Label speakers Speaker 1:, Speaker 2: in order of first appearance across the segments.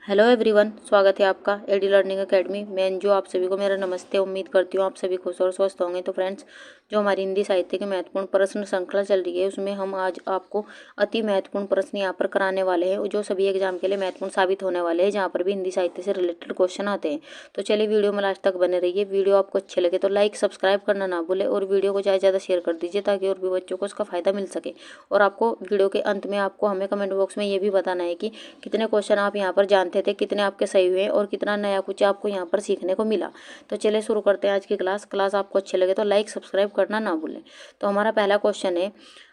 Speaker 1: Hello everyone, स्वागत है आपका एडी लर्निंग एकेडमी में। अंजू आप सभी को मेरा नमस्ते। उम्मीद करती हूँ आप सभी खुश और स्वस्थ होंगे। तो फ्रेंड्स, जो हमारी हिंदी साहित्य की महत्वपूर्ण प्रश्न श्रृंखला चल रही है उसमें हम आज आपको अति महत्वपूर्ण प्रश्न यहाँ पर कराने वाले हैं जो सभी एग्जाम के लिए महत्वपूर्ण साबित होने वाले हैं, जहाँ पर भी हिंदी साहित्य से रिलेटेड क्वेश्चन आते हैं। तो चलिए वीडियो में लास्ट तक बने रहिए। वीडियो आपको अच्छे लगे तो लाइक सब्सक्राइब करना ना भूले और वीडियो को ज़्यादा से ज़्यादा शेयर कर दीजिए ताकि और भी बच्चों को उसका फायदा मिल सके। और आपको वीडियो के अंत में आपको हमें कमेंट बॉक्स में ये भी बताना है कि कितने क्वेश्चन आप यहाँ पर जानते थे, कितने आपके सही हुए और कितना नया कुछ आपको यहाँ पर सीखने को मिला। तो चलिए शुरू करते हैं आज की क्लास आपको अच्छे लगे तो लाइक सब्सक्राइब करना ना भूलें। तो हमारा पहला क्वेश्चन है,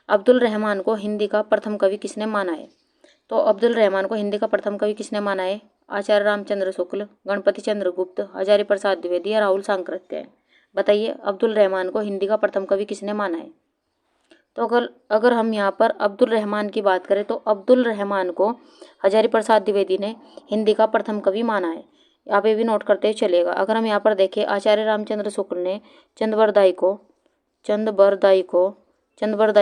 Speaker 1: अब्दुल रहमान को हिंदी का प्रथम कवि किसने माना है? तो अब्दुल रहमान को हिंदी का प्रथम कवि किसने माना है? आचार्य रामचंद्र शुक्ल, गणपति चंद्र गुप्त, हजारी प्रसाद द्विवेदी या राहुल सांकृत्य? बताइए, अब्दुल रहमान को हिंदी का प्रथम कवि किसने माना है? तो अगर हम यहाँ पर अब्दुल रहमान की बात करें तो अब्दुल रहमान को हजारी प्रसाद द्विवेदी ने हिंदी का प्रथम कवि माना है। आप ये भी नोट करते हुए चलेगा। अगर हम यहाँ पर देखें, आचार्य रामचंद्र शुक्ल ने चंद्रबरदाई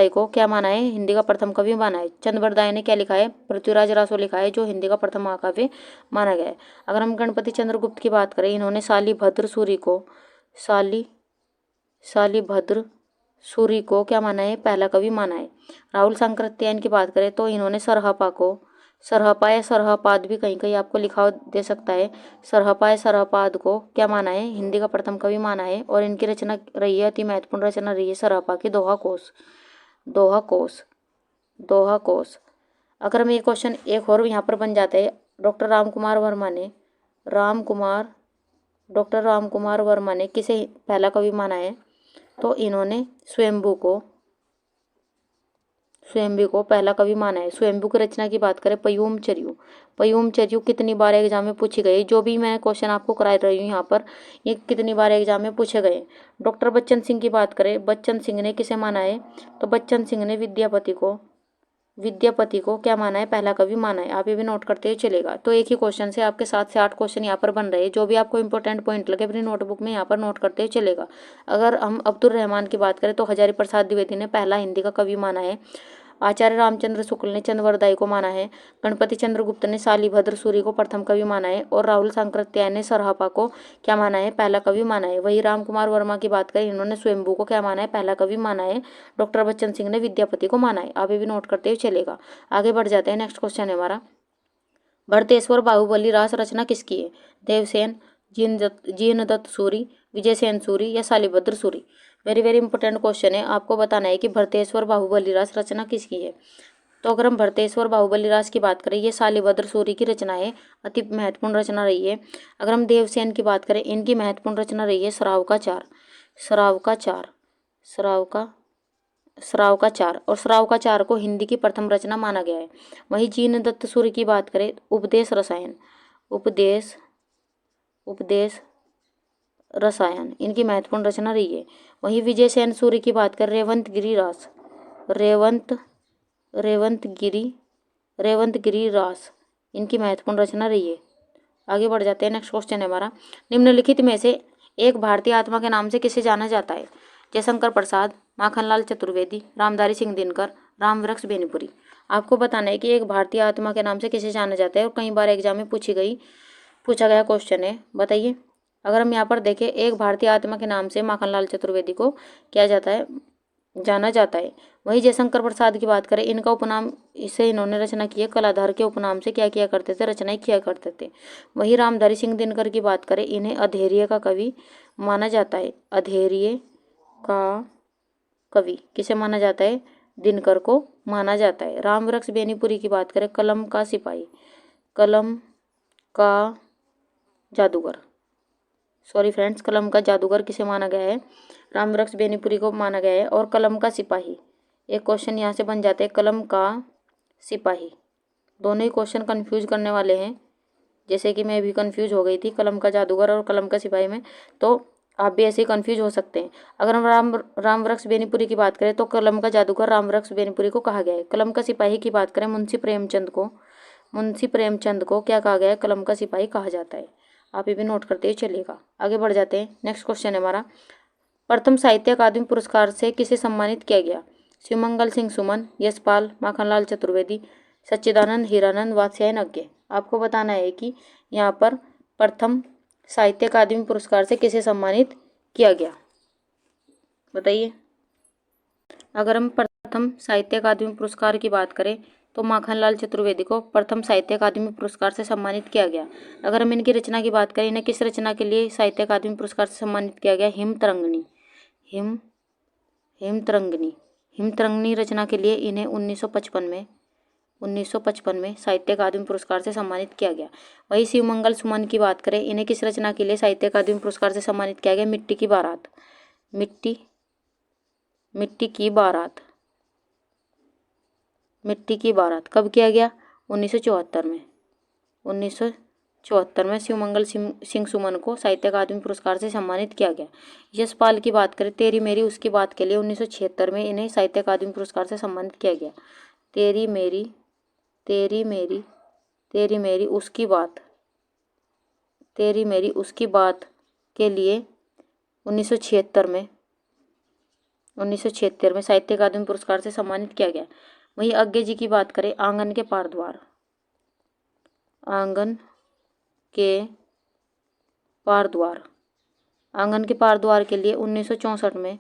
Speaker 1: को क्या माना है? हिंदी का प्रथम कवि माना है। चंद्रबरदाई ने क्या लिखा है? पृथ्वीराज रासो लिखा है, जो हिंदी का प्रथम महाकाव्य माना गया है। अगर हम गणपति चंद्र गुप्त की बात करें, इन्होंने शालिभद्र सूरी को क्या माना है? पहला कवि माना है। राहुल सांकृत्यायन की बात करें तो इन्होंने सरहपा या सरहपाद भी कहीं कहीं आपको लिखा दे सकता है। सरहपा या सरहपाद को क्या माना है? हिंदी का प्रथम कवि माना है। और इनकी रचना रही है, अति महत्वपूर्ण रचना रही है सरहपा की दोहा कोश। अगर हम ये क्वेश्चन एक और यहाँ पर बन जाता है, डॉक्टर रामकुमार वर्मा ने किसे पहला कवि माना है? तो इन्होंने स्वयंभू को पहला कवि माना है। स्वयंभू की रचना की बात करें, पयूम चर्यू कितनी बार एग्जाम में पूछे गए? जो भी मैं क्वेश्चन आपको करा रही हूँ यहाँ पर, ये कितनी बार एग्जाम में पूछे गए। डॉक्टर बच्चन सिंह की बात करें, बच्चन सिंह ने किसे माना है? तो बच्चन सिंह ने विद्यापति को क्या माना है? पहला कवि माना है। आप ये भी नोट करते हुए चलेगा। तो एक ही क्वेश्चन से आपके 7 से 8 क्वेश्चन यहाँ पर बन रहे हैं। जो भी आपको इंपॉर्टेंट पॉइंट लगे अपनी नोटबुक में यहाँ पर नोट करते हुए चलेगा। अगर हम अब्दुल रहमान की बात करें तो हजारी प्रसाद द्विवेदी ने पहला हिंदी का कवि माना है। आचार्य रामचंद्र शुक्ल ने चंद्रबरदाई को माना है। गणपति चंद्र गुप्त ने शालिभद्र सूरी को प्रथम कवि माना है। और राहुल सांकृत्यायन ने सरहपा को क्या माना है? पहला कवि माना है। वही रामकुमार वर्मा की बात करें, इन्होंने स्वयंभू को क्या माना है? पहला कवि माना है। डॉक्टर बच्चन सिंह ने विद्यापति को माना है। आप ये भी नोट करते हुए चलेगा। आगे बढ़ जाते हैं। नेक्स्ट क्वेश्चन है हमारा, भरतेश्वर बाहुबली रास रचना किसकी है? देवसेन, जीनदत्त सूरी, विजयसेन सूरी या Shalibhadra Suri? Very very important question है। आपको बताना है कि भरतेश्वर बाहुबली रास रचना किसकी है। तो अगर हम भरतेश्वर बाहुबली रास की बात करें, ये शालिभद्र सूरी की रचना है, अति महत्वपूर्ण रचना रही है। अगर हम देवसेन की बात करें, इनकी महत्वपूर्ण रचना रही है श्राव का चार और श्राव का चार को हिंदी की प्रथम रचना माना गया है। वहीं जीनदत्त सूरी की बात करें, उपदेश रसायन इनकी महत्वपूर्ण रचना रही है। वहीं विजयसेन सूरी की बात करें, रेवंतगिरी रास इनकी महत्वपूर्ण रचना रही है। आगे बढ़ जाते हैं। नेक्स्ट क्वेश्चन है हमारा, निम्नलिखित में से एक भारतीय आत्मा के नाम से किसे जाना जाता है? जयशंकर प्रसाद, माखनलाल चतुर्वेदी, रामधारी सिंह दिनकर, रामवृक्ष बेनीपुरी? आपको बताना है कि एक भारतीय आत्मा के नाम से किसे जाना जाता है और कई बार एग्जाम में पूछा गया क्वेश्चन है। बताइए। अगर हम यहाँ पर देखें, एक भारतीय आत्मा के नाम से माखनलाल चतुर्वेदी को जाना जाता है। वहीं जयशंकर प्रसाद की बात करें, इनका उपनाम इसे इन्होंने रचना की है, कलाधर के उपनाम से क्या किया करते थे? रचनाएं किया करते थे। वहीं रामधारी सिंह दिनकर की बात करें, इन्हें अधैर्य का कवि माना जाता है। अधैर्य का कवि किसे माना जाता है? दिनकर को माना जाता है। रामवृक्ष बेनीपुरी की बात करें, कलम का जादूगर किसे माना गया है? रामवृक्ष बेनीपुरी को माना गया है। और कलम का सिपाही, एक क्वेश्चन यहाँ से बन जाते हैं, कलम का सिपाही। दोनों ही क्वेश्चन कंफ्यूज करने वाले हैं, जैसे कि मैं भी कंफ्यूज हो गई थी कलम का जादूगर और कलम का सिपाही में, तो आप भी ऐसे ही कंफ्यूज हो सकते हैं। अगर हम रामवृक्ष बेनीपुरी की बात करें तो कलम का जादूगर रामवृक्ष बेनीपुरी को कहा गया है। कलम का सिपाही की बात करें, मुंशी प्रेमचंद को क्या कहा गया है? कलम का सिपाही कहा जाता है। आप ये भी नोट करते ही चलिएगा। आगे बढ़ जाते हैं। नेक्स्ट क्वेश्चन है हमारा, प्रथम साहित्य अकादमी पुरस्कार से किसे सम्मानित किया गया? शिवमंगल सिंह सुमन, यशपाल, माखनलाल चतुर्वेदी, सच्चिदानंद हीरानंद, वात्स्यायन अज्ञे? आपको बताना है कि यहाँ पर प्रथम साहित्य अकादमी पुरस्कार से किसे सम्मानित किया गया, बताइए। अगर हम प्रथम साहित्य अकादमी पुरस्कार की बात करें तो माखनलाल चतुर्वेदी को प्रथम साहित्य अकादमी पुरस्कार से सम्मानित किया गया। अगर हम इनकी रचना की बात करें, इन्हें किस रचना के लिए साहित्य अकादमी पुरस्कार से सम्मानित किया गया, हिमतरंगिणी हिमतरंगिणी रचना के लिए इन्हें 1955 में साहित्य अकादमी पुरस्कार से सम्मानित किया गया। वही शिवमंगल सुमन की बात करें, इन्हें किस रचना के लिए साहित्य अकादमी पुरस्कार से सम्मानित किया गया, मिट्टी की बारात कब किया गया, 1974 में शिवमंगल सिंह सुमन को साहित्य अकादमी पुरस्कार से सम्मानित किया गया। यशपाल की बात करें, तेरी मेरी उसकी बात के लिए 1976 में इन्हें साहित्य अकादमी पुरस्कार से सम्मानित किया गया। तेरी मेरी उसकी बात के लिए 1976 में साहित्य अकादमी पुरस्कार से सम्मानित किया गया। वहीं अज्ञे जी की बात करें, आंगन के पार द्वार के लिए 1964 में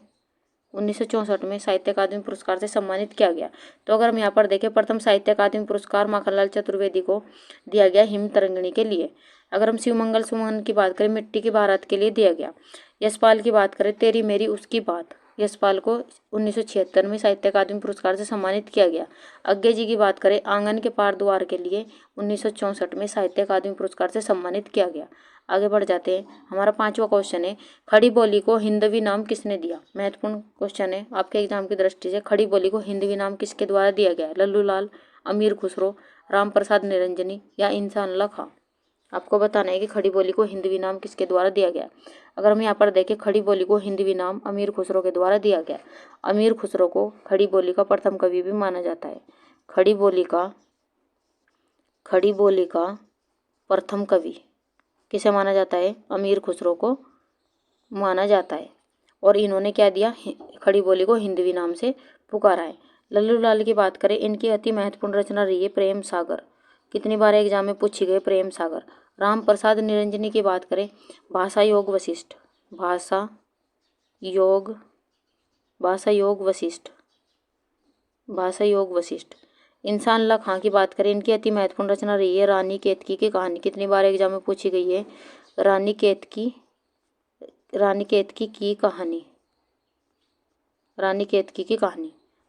Speaker 1: साहित्य अकादमी पुरस्कार से सम्मानित किया गया। तो अगर हम यहाँ पर देखें, प्रथम साहित्य अकादमी पुरस्कार माखनलाल चतुर्वेदी को दिया गया हिमतरंगिणी के लिए। अगर हम शिवमंगल सुमन की बात करें, मिट्टी की बारात के लिए दिया गया। यशपाल की बात करें, तेरी मेरी उसकी बात, यशपाल को 1976 में साहित्य अकादमी पुरस्कार से सम्मानित किया गया। अज्ञे जी की बात करें, आंगन के पार द्वार के लिए 1964 में साहित्य अकादमी पुरस्कार से सम्मानित किया गया। आगे बढ़ जाते हैं। हमारा 5वां क्वेश्चन है, खड़ी बोली को हिंदवी नाम किसने दिया। महत्वपूर्ण क्वेश्चन है आपके एग्जाम की दृष्टि से। खड़ी बोली को हिंदवी नाम किसके द्वारा दिया गया, लल्लू लाल, अमीर खुसरो, राम प्रसाद निरंजनी या इंसान अल्लाह खां। आपको बताना है कि खड़ी बोली को हिंदवी नाम किसके द्वारा दिया गया। अगर हम यहाँ पर देखें, खड़ी बोली को हिंदवी नाम अमीर खुसरो के द्वारा दिया गया। अमीर खुसरो को खड़ी बोली का प्रथम कवि भी माना जाता है। खड़ी बोली का प्रथम कवि किसे माना जाता है, अमीर खुसरो को माना जाता है। और इन्होंने क्या दिया, खड़ी बोली को हिंदवी नाम से पुकारा है। लल्लू लाल की बात करें, इनकी अति महत्वपूर्ण रचना रही है प्रेम सागर। कितनी बार एग्जाम में पूछी गई प्रेम सागर। राम प्रसाद निरंजनी की बात करें, भाषा योग वशिष्ठ। इंसान अल्लाह खां की बात करें, इनकी अति महत्वपूर्ण रचना रही है रानी केतकी की कहानी। कितनी बार एग्जाम में पूछी गई है, रानी केतकी की कहानी।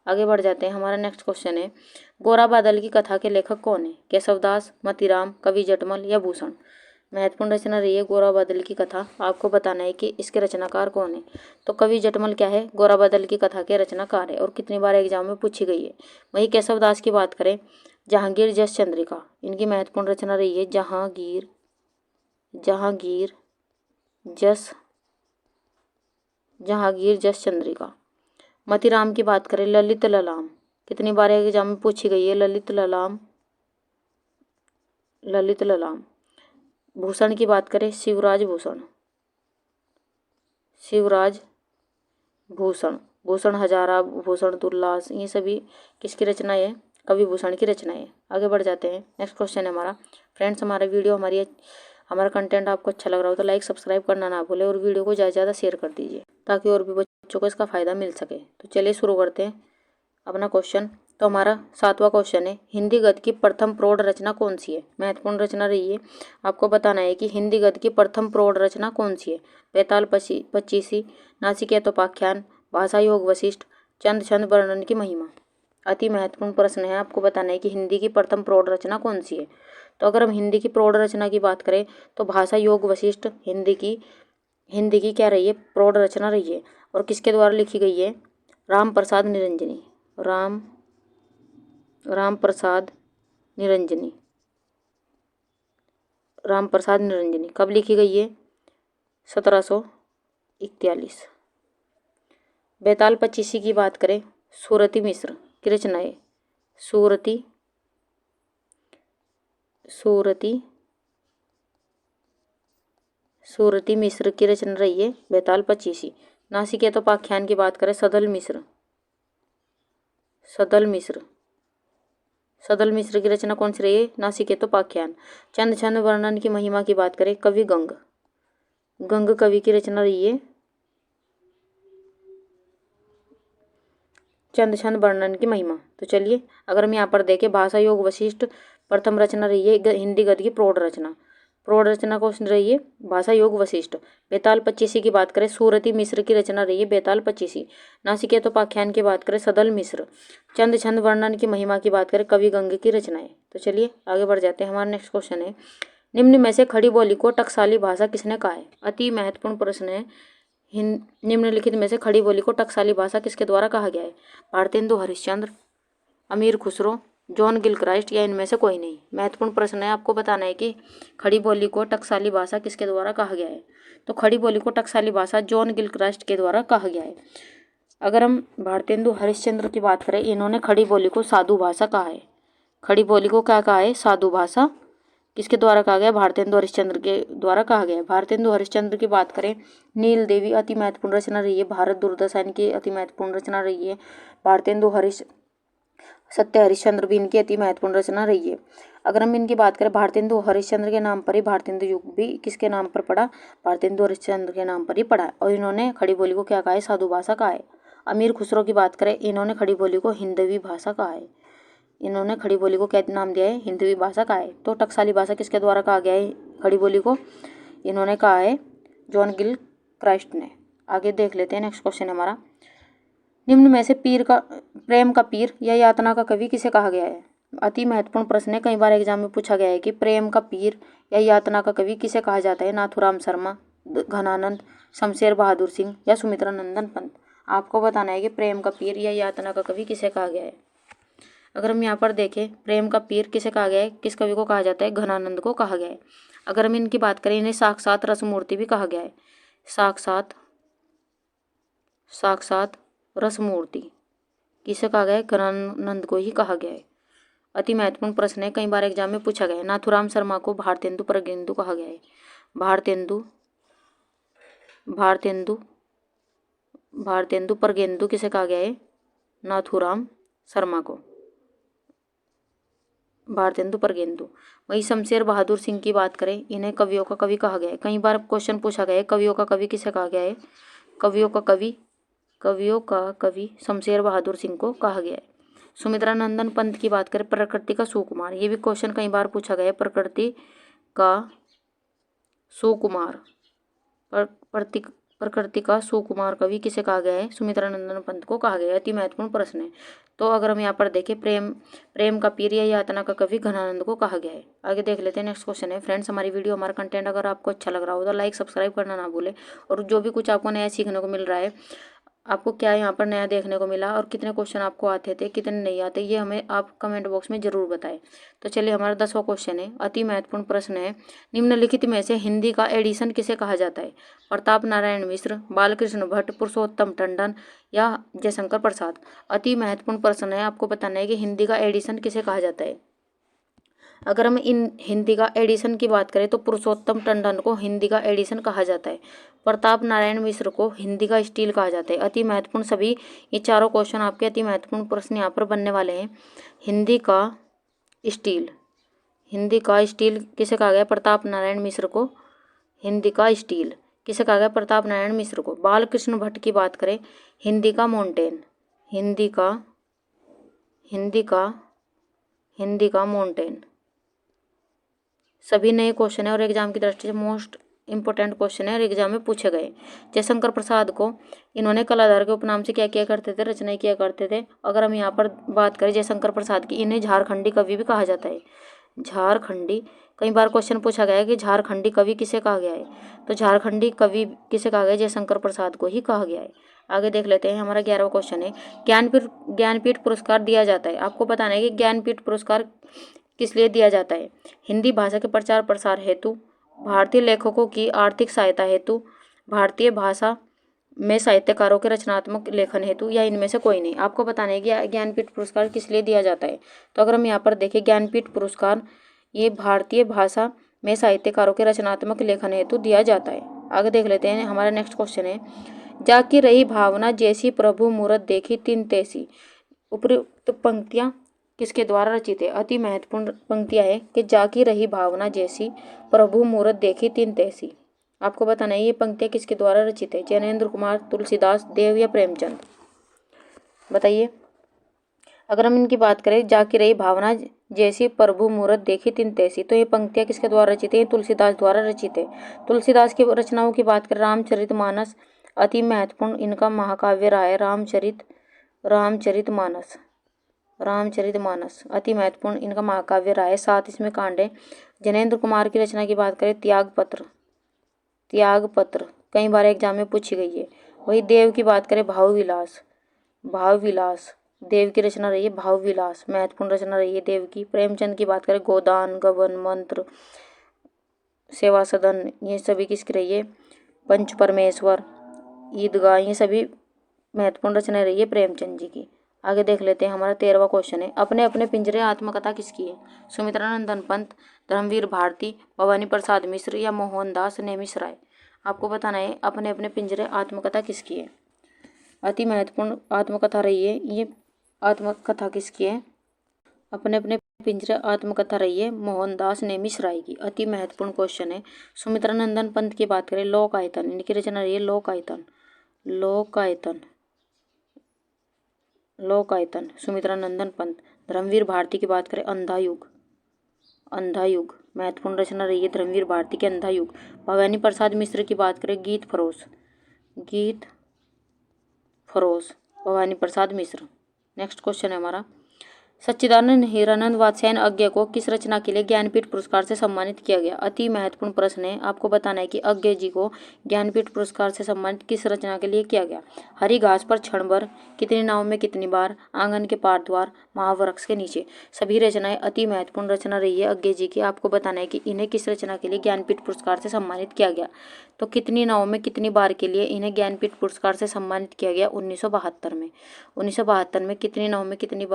Speaker 1: आगे बढ़ जाते हैं। हमारा नेक्स्ट क्वेश्चन है, गोरा बादल की कथा के लेखक कौन है, केशवदास, मतीराम, कवि जटमल या भूषण। महत्वपूर्ण रचना रही है गोरा बादल की कथा। आपको बताना है कि इसके रचनाकार कौन है। तो कवि जटमल क्या है, गोरा बादल की कथा के रचनाकार है और कितनी बार एग्जाम में पूछी गई है। वहीं केशवदास की बात करें, जहांगीर जस चंद्रिका, इनकी महत्वपूर्ण रचना रही है जहांगीर जस चंद्रिका। मतीराम की बात करें, ललित ललाम, कितनी बार एग्जाम में पूछी गई है, ललित ललाम। भूषण की बात करें, शिवराज भूषण हजारा, भूषण दुर्लास, ये सभी किसकी रचना है, कवि भूषण की रचना है। आगे बढ़ जाते हैं। नेक्स्ट क्वेश्चन है हमारा, फ्रेंड्स हमारा कंटेंट आपको अच्छा लग रहा हो तो लाइक सब्सक्राइब करना ना भूलें और वीडियो को ज़्यादा से ज़्यादा शेयर कर दीजिए ताकि और भी बच्चों को इसका फ़ायदा मिल सके। तो चलिए शुरू करते हैं अपना क्वेश्चन। तो हमारा 7वां क्वेश्चन है, हिंदी गद्य की प्रथम प्रौढ़ रचना कौन सी है। महत्वपूर्ण रचना रही है। आपको बताना है कि हिंदी गद्य की प्रथम प्रौढ़ रचना कौन सी है। बेताल पच्चीसी, नासिकेतोपाख्यान, भाषा योग वशिष्ठ, चंद छंद वर्णन की महिमा। अति महत्वपूर्ण प्रश्न है। आपको बताना है कि हिंदी की प्रथम प्रौढ़ रचना कौन सी है। तो अगर हम हिंदी की प्रौढ़ रचना की बात करें तो भाषा योग वशिष्ठ हिंदी की क्या रही है, प्रौढ़ रचना रही है। और किसके द्वारा लिखी गई है, राम प्रसाद निरंजनी। कब लिखी गई है, 1741। बेताल पच्चीसी की बात करें, सूरती मिश्र की रचना है। सूरती मिश्र की रचना रही है बेताल पच्चीसी। नासिकेतोपाख्यान की बात करें, सदल मिश्र सदल मिश्र की रचना कौन सी रही है? नासिकेतोपाख्यान। चंद छंद वर्णन की महिमा की बात करें, कवि गंग। गंग कवि की रचना रही है चंद छंद वर्णन की महिमा। तो चलिए अगर हम यहाँ पर देखें, भाषा योग वशिष्ठ प्रथम रचना रही है हिंदी गद्य की प्रौढ़ रचना। प्रौढ़ रचना कौन रही है? भाषा योग वशिष्ठ। बेताल पच्चीसी की बात करें, सूरती मिश्र की रचना रही है बेताल पच्चीसी। नासिकेतोपाख्यान की बात करें, सदल मिश्र। चंद छंद वर्णन की महिमा की बात करें, कवि गंग की रचनाएं। तो चलिए आगे बढ़ जाते हैं। हमारा नेक्स्ट क्वेश्चन है, निम्न में से खड़ी बोली को टकसाली भाषा किसने कहा है? अति महत्वपूर्ण प्रश्न है। निम्नलिखित में से खड़ी बोली को टकसाली भाषा किसके द्वारा कहा गया है? भारतेंदु हरिश्चंद्र, अमीर खुसरो, जॉन गिलक्राइस्ट या इनमें से कोई नहीं। महत्वपूर्ण प्रश्न है, आपको बताना है कि खड़ी बोली को टकसाली भाषा किसके द्वारा कहा गया है। तो खड़ी बोली को टकसाली भाषा जॉन गिलक्राइस्ट के द्वारा कहा गया है। अगर हम भारतेंदु हरिश्चंद्र की बात करें, इन्होंने खड़ी बोली को साधु भाषा कहा है। खड़ी बोली को क्या कहा है? साधु भाषा। किसके द्वारा कहा गया? भारतेंदु हरिश्चंद्र के द्वारा कहा गया है। भारतेंदु हरिश्चंद्र की बात करें, नील देवी अति महत्वपूर्ण रचना रही है। भारत दुर्दशा इनकी अति महत्वपूर्ण रचना रही है। भारतेंदु सत्य हरिश्चंद्र भी इनकी अति महत्वपूर्ण रचना रही है। अगर हम इनकी बात करें, भारतेंदु हरिश्चंद्र के नाम पर ही भारतेंदु युग भी किसके नाम पर पड़ा? भारतेंदु हरिश्चंद्र के नाम पर ही पड़ा। और इन्होंने खड़ी बोली को क्या कहा है? साधु भाषा कहा है। अमीर खुसरो की बात करें, इन्होंने खड़ी बोली को हिंदवी भाषा कहा है। इन्होंने खड़ी बोली को क्या नाम दिया है? हिंदवी भाषा कहा है। तो टकसाली भाषा किसके द्वारा कहा गया है खड़ी बोली को? इन्होंने कहा है जॉन गिल क्राइस्ट ने। आगे देख लेते हैं, नेक्स्ट क्वेश्चन हमारा, निम्न में से प्रेम का पीर या यातना का कवि किसे कहा गया है? अति महत्वपूर्ण प्रश्न है, कई बार एग्जाम में पूछा गया है कि प्रेम का पीर या यातना का कवि किसे कहा जाता है? नाथुराम शर्मा, घनानंद, शमशेर बहादुर सिंह या सुमित्रा नंदन पंत। आपको बताना है कि प्रेम का पीर या यातना का कवि किसे कहा गया है। अगर हम यहाँ पर देखें, प्रेम का पीर किसे कहा गया है? किस कवि को कहा जाता है? घनानंद को कहा गया है। अगर हम इनकी बात करें, इन्हें साक्षात रसमूर्ति भी कहा गया है। साक्षात रसमूर्ति किसे कहा गया है? घनानंद को ही कहा गया है। अति महत्वपूर्ण प्रश्न है, कई बार एग्जाम में पूछा गया है। नाथुराम शर्मा को भारतेंदु प्रगेंदु कहा गया है। भारतेंदु प्रगेंदु किसे कहा गया है? नाथुराम शर्मा को भारतेंदु प्रगेंदु। वही शमशेर बहादुर सिंह की बात करें, इन्हें कवियों का कवि कहा गया है। कई बार क्वेश्चन पूछा गया है, कवियों का कवि किसे कहा गया है? कवियों का कवि शमशेर बहादुर सिंह को कहा गया है। सुमित्रा नंदन पंत की बात करें, प्रकृति का सुकुमार। ये भी क्वेश्चन कई बार पूछा गया है। प्रकृति का सुकुमार कवि किसे कहा गया है? सुमित्रा नंदन पंत को कहा गया है। अति महत्वपूर्ण प्रश्न है। तो अगर हम यहाँ पर देखें, प्रेम का पीर या यातना का कवि घनानंद को कहा गया है। आगे देख लेते हैं, नेक्स्ट क्वेश्चन है। फ्रेंड्स, हमारी वीडियो, हमारा कंटेंट अगर आपको अच्छा लग रहा हो तो लाइक सब्सक्राइब करना ना भूलें। और जो भी कुछ आपको नया सीखने को मिल रहा है, आपको क्या यहाँ पर नया देखने को मिला और कितने क्वेश्चन आपको आते थे, कितने नहीं आते, ये हमें आप कमेंट बॉक्स में जरूर बताएं। तो चलिए हमारा 10वां क्वेश्चन है, अति महत्वपूर्ण प्रश्न है। निम्नलिखित में से हिंदी का एडिशन किसे कहा जाता है? प्रताप नारायण मिश्र, बालकृष्ण भट्ट, पुरुषोत्तम टंडन या जयशंकर प्रसाद। अति महत्वपूर्ण प्रश्न है, आपको बताना है कि हिंदी का एडिशन किसे कहा जाता है। अगर हम इन हिंदी का एडिशन की बात करें तो पुरुषोत्तम टंडन को हिंदी का एडिशन कहा जाता है। प्रताप नारायण मिश्र को हिंदी का स्टील कहा जाता है। अति महत्वपूर्ण सभी ये चारों क्वेश्चन आपके अति महत्वपूर्ण प्रश्न यहाँ पर बनने वाले हैं। हिंदी का स्टील किसे कहा गया? प्रताप नारायण मिश्र को हिंदी का स्टील किसे कहा गया? प्रताप नारायण मिश्र को। बालकृष्ण भट्ट की बात करें, हिंदी का माउंटेन सभी नए क्वेश्चन है और एग्जाम की दृष्टि से मोस्ट इंपोर्टेंट क्वेश्चन है और एग्जाम में पूछे गए। जयशंकर प्रसाद को इन्होंने कलाधार के उपनाम से क्या किया करते थे? रचनाएं किया करते थे। अगर हम यहाँ पर बात करें जयशंकर प्रसाद की, इन्हें झारखंडी कवि भी कहा जाता है। झारखंडी, कई बार क्वेश्चन पूछा गया है कि झारखंडी कवि किसे कहा गया है? तो झारखंडी कवि किसे कहा गया? जयशंकर प्रसाद को ही कहा गया है। आगे देख लेते हैं, हमारा 11वां क्वेश्चन है, ज्ञानपीठ पुरस्कार दिया जाता है। आपको बताना है कि ज्ञानपीठ पुरस्कार किस लिए दिया जाता है? हिंदी भाषा के प्रचार प्रसार हेतु, भारतीय लेखकों की आर्थिक सहायता हेतु, भारतीय भाषा में साहित्यकारों के रचनात्मक लेखन हेतु या इनमें से कोई नहीं। आपको बताना है कि ज्ञानपीठ पुरस्कार किस लिए दिया जाता है। तो अगर हम यहाँ पर देखें, ज्ञानपीठ पुरस्कार ये भारतीय भाषा में साहित्यकारों के रचनात्मक लेखन हेतु दिया जाता है। आगे देख लेते हैं, हमारा नेक्स्ट क्वेश्चन है, जाकी रही भावना जैसी प्रभु मूरत देखी तिन तैसी। उपयुक्त पंक्तियाँ किसके द्वारा रचित है? अति महत्वपूर्ण पंक्तियां है कि जाकी रही भावना जैसी, प्रभु मूरत देखी तिन तैसी। आपको बताना है ये पंक्तियां किसके द्वारा रचित है? ज्ञानेंद्र कुमार, तुलसीदास, देव या प्रेमचंद? बताइए। अगर हम इनकी बात करें, जाकी रही भावना जैसी, प्रभु मूरत देखी तिन तैसी, तो ये पंक्तियां किसके द्वारा रचित है? तुलसीदास द्वारा रचित है। तुलसीदास की रचनाओं की बात करें, रामचरितमानस अति महत्वपूर्ण इनका महाकाव्य रहा है। रामचरितमानस अति महत्वपूर्ण इनका महाकाव्य रहा है। 7 इसमें कांड है। जैनेन्द्र कुमार की रचना की बात करें, त्यागपत्र कई बार एग्जाम में पूछी गई है। वही देव की बात करें, भावविलास देव की रचना रही है। भावविलास महत्वपूर्ण रचना रही है देव की। प्रेमचंद की बात करें, गोदान, गबन, मंत्र, सेवा सदन, ये सभी किसकी रही है? पंच परमेश्वर, ईदगाह, ये सभी महत्वपूर्ण रचना रही है प्रेमचंद जी की। आगे देख लेते हैं। हमारा 13वां क्वेश्चन है, अपने अपने पिंजरे आत्मकथा किसकी है? सुमित्रानंदन पंत, धर्मवीर भारती, भवानी प्रसाद मिश्र या मोहनदास नेमिशराय? आपको बताना है अपने अपने पिंजरे आत्मकथा किसकी है। अति महत्वपूर्ण आत्मकथा रही है। ये आत्मकथा किसकी है? अपने अपने पिंजरे आत्मकथा रही है मोहनदास नेमिशराय की। अति महत्वपूर्ण क्वेश्चन है। सुमित्रानंदन पंत की बात करें, लोक आयतन, इनकी रचना रही है लोक आयतन सुमित्रानंदन पंत। धर्मवीर भारती की बात करें, अंधा युग महत्वपूर्ण रचना रही है धर्मवीर भारती के, अंधा युग। भवानी प्रसाद मिश्र की बात करें, गीत फरोश भवानी प्रसाद मिश्र। नेक्स्ट क्वेश्चन है हमारा, सच्चिदानंद हीरानंद वात्स्यायन अज्ञ को किस रचना के लिए ज्ञानपीठ पुरस्कार से सम्मानित किया गया? अति महत्वपूर्ण प्रश्न है। आपको बताना है कि अज्ञ जी को ज्ञानपीठ पुरस्कार से सम्मानित किस रचना के लिए किया गया? हरी घास पर क्षण भर, कितनी नाव में कितनी बार, आंगन के पार द्वार, महावृक्ष के नीचे, सभी रचनाएं अति महत्वपूर्ण रचना रही है अज्ञ जी की। आपको बताना है कि इन्हें किस रचना के लिए ज्ञानपीठ पुरस्कार से सम्मानित किया गया? तो कितनी नाव में कितनी बार के लिए इन्हें ज्ञानपीठ पुरस्कार से सम्मानित किया गया? 1972 में। 1972 में कितनी नाव में कितनी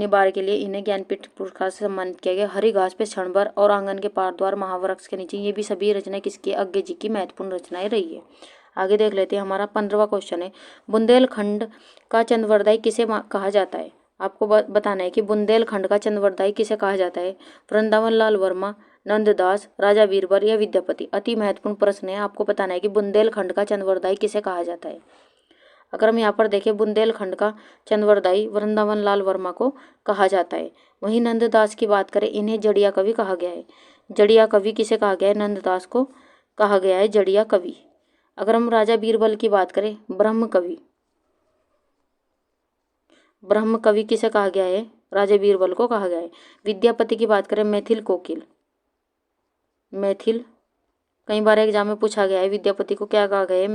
Speaker 1: बार के लिए इन्हें ज्ञानपीठ पुरस्कार से सम्मानित किया गया? हरी घास पे क्षण भर और आंगन के पार द्वार, महावृक्ष के नीचे, ये भी सभी रचनाएं किसकी? अज्ञ जी की महत्वपूर्ण रचनाएं रही है। आगे देख लेते हैं। हमारा 15वां क्वेश्चन है, बुंदेलखंड का चंद्रवरदायी किसे कहा जाता है? आपको बताना है कि बुंदेलखंड का चंद्रवरदायी किसे कहा जाता है? वृंदावन लाल वर्मा, नंददास, राजा बीरबल या विद्यापति? अति महत्वपूर्ण प्रश्न है। आपको बताना है कि बुंदेलखंड का चंद्रवरदायी किसे कहा जाता है? अगर हम यहाँ पर देखें, बुंदेलखंड का चंद्रवरदायी वृंदावन लाल वर्मा को कहा जाता है। वहीं नंददास की बात करें, इन्हें जड़िया कवि कहा गया है। जड़िया कवि किसे कहा गया है? नंददास को कहा गया है जड़िया कवि। अगर हम राजा बीरबल की बात करें, ब्रह्म कवि किसे कहा गया है? राजा बीरबल को कहा गया है। विद्यापति की बात करें, मैथिल कई बार एग्जाम में पूछा गया है, विद्यापति को क्या कहा गया है?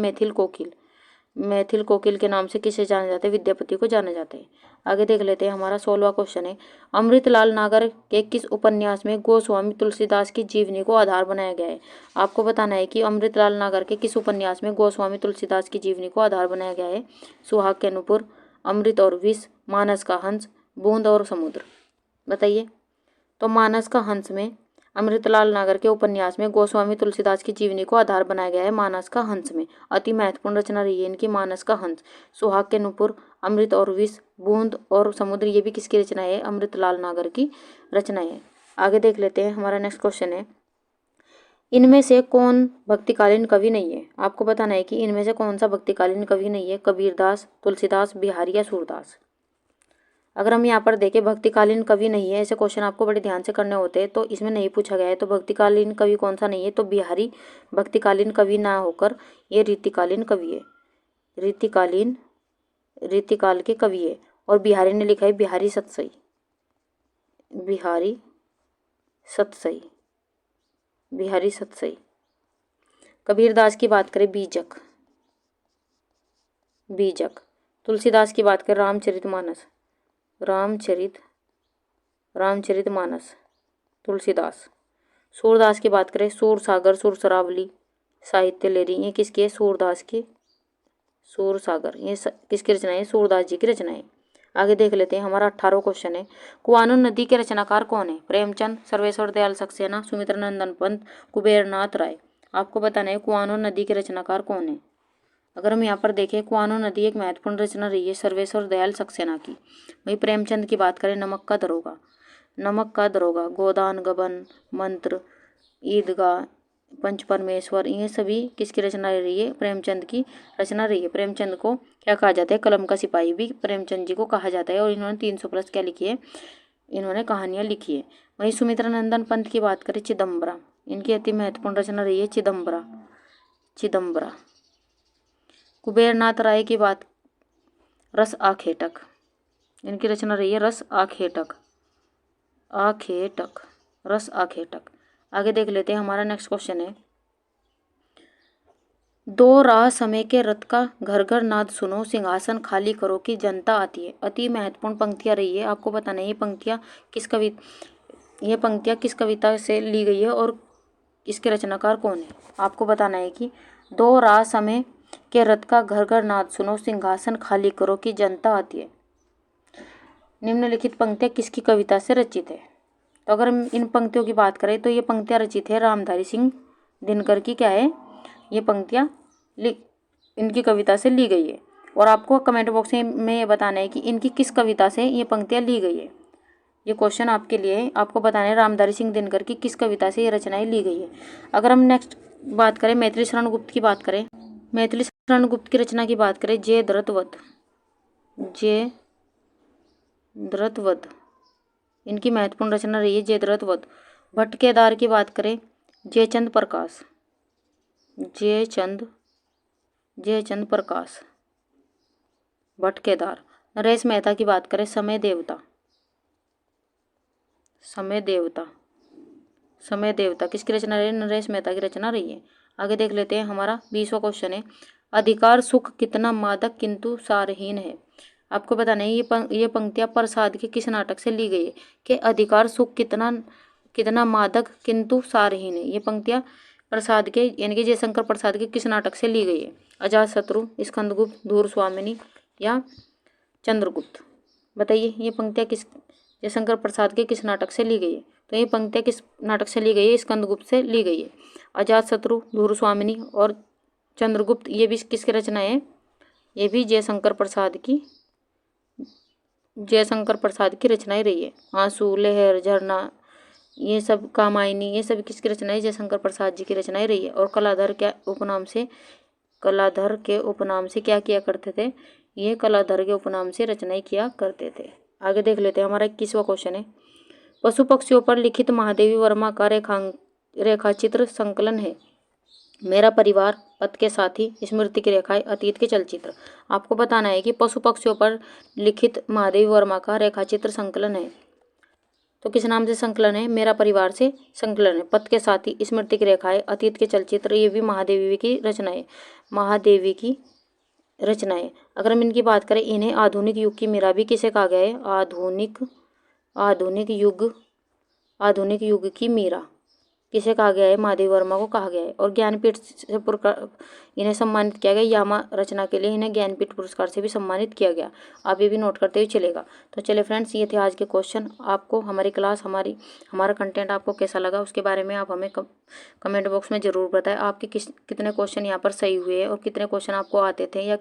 Speaker 1: मैथिल कोकिल के नाम से किसे जाना जाता है? विद्यापति को जाना जाता है। आगे देख लेते हैं। हमारा 16वां क्वेश्चन है, अमृतलाल नागर के किस उपन्यास में गोस्वामी तुलसीदास की जीवनी को आधार बनाया गया है? आपको बताना है कि अमृतलाल नागर के किस उपन्यास में गोस्वामी तुलसीदास की जीवनी को आधार बनाया गया है? सुहाग के नुपुर, अमृत और विष, मानस का हंस, बूंद और समुद्र? बताइए। तो मानस का हंस में अमृतलाल नागर के उपन्यास में गोस्वामी तुलसीदास की जीवनी को आधार बनाया गया है मानस का हंस में। अति महत्वपूर्ण रचना रही है इनकी मानस का हंस। सुहाग के नुपुर, अमृत और विष, बूंद और समुद्र, ये भी किसकी रचना है? अमृतलाल नागर की रचना है। आगे देख लेते हैं। हमारा नेक्स्ट क्वेश्चन है, इनमें से कौन भक्तिकालीन कवि नहीं है? आपको बताना है कि इनमें से कौन सा भक्तिकालीन कवि नहीं है? कबीरदास, तुलसीदास, बिहारी या सूरदास? अगर हम यहाँ पर देखें, भक्तिकालीन कवि नहीं है, ऐसे क्वेश्चन आपको बड़े ध्यान से करने होते हैं, तो इसमें नहीं पूछा गया है। तो भक्तिकालीन कवि कौन सा नहीं है? तो बिहारी भक्तिकालीन कवि ना होकर ये रीतिकालीन कवि है। रीतिकाल के कवि है। और बिहारी ने लिखा है बिहारी सतसई। कबीरदास की बात करें, बीजक। तुलसीदास की बात करें, रामचरितमानस तुलसीदास। सूरदास की बात करें, सूरसागर, सुरसरावली, साहित्य लेरी, ये किसकी है? सूरदास की। सूरसागर ये किसकी रचना है? सूरदास जी की रचना है। आगे देख लेते हैं। हमारा 18वां क्वेश्चन है, कुआनो नदी के रचनाकार कौन है? प्रेमचंद, सर्वेश्वर दयाल सक्सेना, सुमित्रानंदन पंत, कुबेरनाथ राय? आपको बताना है कुआनो नदी के रचनाकार कौन है? अगर हम यहाँ पर देखें, कुआनो नदी एक महत्वपूर्ण रचना रही है सर्वेश्वर दयाल सक्सेना की। वही प्रेमचंद की बात करें, नमक का दरोगा, नमक का दरोगा, गोदान, गबन, मंत्र, ईदगाह, पंच परमेश्वर, ये सभी किसकी रचना रही है? प्रेमचंद की रचना रही है। प्रेमचंद को क्या कहा जाता है? कलम का सिपाही भी प्रेमचंद जी को कहा जाता है। और इन्होंने 300+ क्या लिखी है? इन्होंने कहानियां लिखी है। वहीं सुमित्रा नंदन पंत की बात करें, चिदम्बरा, इनकी अति महत्वपूर्ण रचना रही है चिदम्बरा, चिदम्बरा। कुबेरनाथ राय की बात, रस आखेटक, इनकी रचना रही है रस आखेटक, आखेटक, रस आखेटक। आगे देख लेते हैं, हमारा नेक्स्ट क्वेश्चन है, दो राह समय के रथ का घर घर नाद सुनो, सिंहासन खाली करो की जनता आती है। अति महत्वपूर्ण पंक्तियां रही है। आपको बताना है ये पंक्तियां किस कविता से ली गई है और इसके रचनाकार कौन है। आपको बताना है कि दो राह समय के रथ का घर घर नाद सुनो, सिंहासन खाली करो की जनता आती है, निम्नलिखित पंक्तियां किसकी कविता से रचित है। तो अगर हम इन पंक्तियों की बात करें तो ये पंक्तियां रचित है रामधारी सिंह दिनकर की, क्या है, ये पंक्तियां इनकी कविता से ली गई है। और आपको कमेंट बॉक्स में ये बताना है कि इनकी किस कविता से ये पंक्तियां ली गई है। ये क्वेश्चन आपके लिए है, आपको बताना है रामधारी सिंह दिनकर की किस कविता से ये रचनाएं ली गई है। अगर हम नेक्स्ट बात करें, मैथिली शरण गुप्त की बात करें, मैथिली शरण गुप्त की रचना की बात करें, जयद्रथवध, जयद्रथवध, इनकी महत्वपूर्ण रचना रही है जयद्रथवध। भट्ट केदार की बात करें, जयचंद प्रकाश, जयचंद प्रकाश, भट्ट केदार। नरेश मेहता की बात करें, समय देवता, समय देवता, समय देवता, किसकी रचना रही है? नरेश मेहता की रचना रही है। आगे देख लेते हैं, हमारा 20वां क्वेश्चन है, अधिकार सुख कितना मादक किंतु सारहीन है। आपको बताना है ये पंक्तियां प्रसाद के किस नाटक से ली गई है कि अधिकार सुख कितना मादक किंतु सारहीन है। ये पंक्तियां प्रसाद के यानी कि जयशंकर प्रसाद के किस नाटक से ली गई है? अजातशत्रु, स्कंदगुप्त, धूर स्वामिनी या चंद्रगुप्त। बताइए ये पंक्तियां जयशंकर प्रसाद के किस नाटक से ली गई है? तो ये पंक्तियां किस नाटक से ली गई है? स्कंदगुप्त से ली गई है। अजातशत्रु, धूर स्वामिनी और चंद्रगुप्त, ये भी किसकी रचना है? ये भी जयशंकर प्रसाद की रचनाएं रही है। आंसू, लहर, झरना, ये सब, कामायनी, ये सब किसकी रचनाएं? जयशंकर प्रसाद जी की रचनाएं रही है। और कलाधर के उपनाम से क्या किया करते थे? ये कलाधर के उपनाम से रचनाएं किया करते थे। आगे देख लेते हैं, हमारा 21वां क्वेश्चन है, पशु पक्षियों पर लिखित महादेवी वर्मा का रेखाचित्र संकलन है, मेरा परिवार, पथ के साथी, स्मृति की रेखाएं, अतीत के चलचित्र। आपको बताना है कि पशु पक्षियों पर लिखित महादेवी वर्मा का रेखाचित्र संकलन है, तो किस नाम से संकलन है? मेरा परिवार से संकलन है। पथ के साथी, स्मृति की रेखाएं, अतीत के चलचित्र, ये भी महादेवी की रचनाएं, महादेवी की रचनाएं। अगर हम इनकी बात करें, इन्हें आधुनिक युग की मीरा भी किसे कहा गया है? आधुनिक युग की मीरा किसे कहा गया है? महादेवी वर्मा को कहा गया है। और ज्ञानपीठ से इन्हें सम्मानित किया गया, यामा रचना के लिए इन्हें ज्ञानपीठ पुरस्कार से भी सम्मानित किया गया। आप ये भी नोट करते हुए चलेगा। तो चलिए फ्रेंड्स, ये थे आज के क्वेश्चन। आपको हमारी क्लास, हमारा कंटेंट आपको कैसा लगा उसके बारे में आप हमें कमेंट बॉक्स में ज़रूर बताएं। आपके कितने क्वेश्चन यहाँ पर सही हुए और कितने क्वेश्चन आपको आते थे या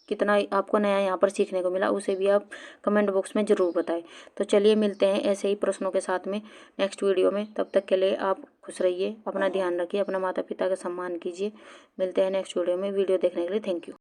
Speaker 1: कितना आपको नया यहाँ पर सीखने को मिला, उसे भी आप कमेंट बॉक्स में ज़रूर बताएं। तो चलिए मिलते हैं ऐसे ही प्रश्नों के साथ में नेक्स्ट वीडियो में। तब तक के लिए आप खुश रहिए, अपना ध्यान रखिए, अपना माता पिता का सम्मान कीजिए। मिलते हैं नेक्स्ट वीडियो में। वीडियो देखने के लिए थैंक यू।